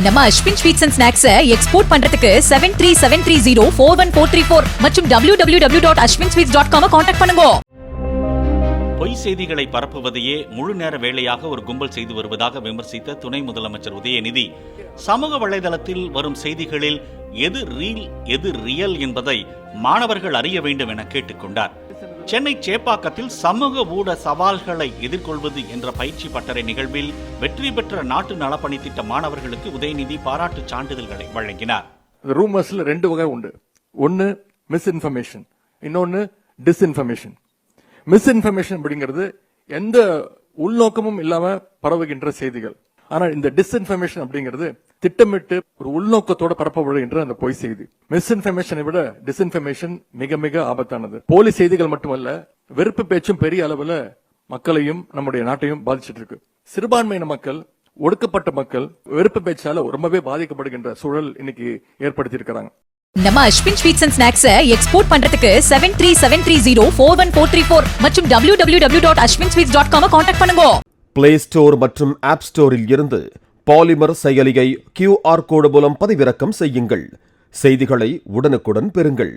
நம்ம Ashwin sweets and snacks export பண்றதுக்கு 7373041434 மற்றும் www.ashwinsweets.com கான்டாக்ட் பண்ணுங்க. பொய் செய்திகளை பரப்புவதையே முழு நேர வேலையாக ஒரு கும்பல் செய்து வருவதாக விமர்சித்த துணை முதலமைச்சர் உதயநிதி சமூக வலைதளத்தில் வரும் செய்திகளில் எது ரீல் எது ரியல் என்பதை மாணவர்கள் அறிய வேண்டும் என கேட்டுக்கொண்டார். சென்னை சேப்பாக்கத்தில் சமூக ஊட சவால்களை எதிர்கொள்வது என்ற பயிற்சி பட்டறை நிகழ்வில் வெற்றி பெற்ற நாட்டு நலப்பணி திட்ட மாணவர்களுக்கு உதயநிதி பாராட்டு சான்றிதழ்களை வழங்கினார். ரூமர்ஸ்ல ரெண்டு வகை உண்டு. ஒன்னு மிஸ்இன்ஃபர்மேஷன், இன்னொன்னு டிஸ்இன்ஃபர்மேஷன். மிஸ்இன்ஃபர்மேஷன் அப்படிங்கிறது எந்த உள்நோக்கமும் இல்லாம பரவுகின்ற செய்திகள். ஆனா இந்த டிஸ்இன்ஃபர்மேஷன் அப்படிங்கிறது திட்டமிட்டு ஒரு உள்நோக்கத்தோட பரப்பப்படுகின்ற அந்த பொய் செய்தி. மிஸ்இன்ஃபர்மேஷனை விட டிஸ்இன்ஃபர்மேஷன் மிக மிக ஆபத்தானது. போலி செய்திகள் மட்டுமல்ல, வெறுப்பு பேச்சும் பெரிய அளவுல மக்களையும் நம்முடைய நாட்டையும் பாதிச்சிட்டு இருக்கு. சிறுபான்மையின மக்கள், ஒடுக்கப்பட்ட மக்கள் வெறுப்பு பேச்சால ரொம்பவே பாதிக்கப்படுகின்ற சூழல் இன்னைக்கு ஏற்படுத்தி இருக்கிறாங்க. நம்ம Ashwin sweets and snacks export பண்றதுக்கு 7373041434 மற்றும் www.ashwinsweets.com கான்டாக்ட் பண்ணுங்க. பிளே ஸ்டோர் மற்றும் ஆப் ஸ்டோரில் இருந்து பாலிமர் செயலியை QR கோடு மூலம் பதிவிறக்கம் செய்யுங்கள். செய்திகளை உடனுக்குடன் பெறுங்கள்.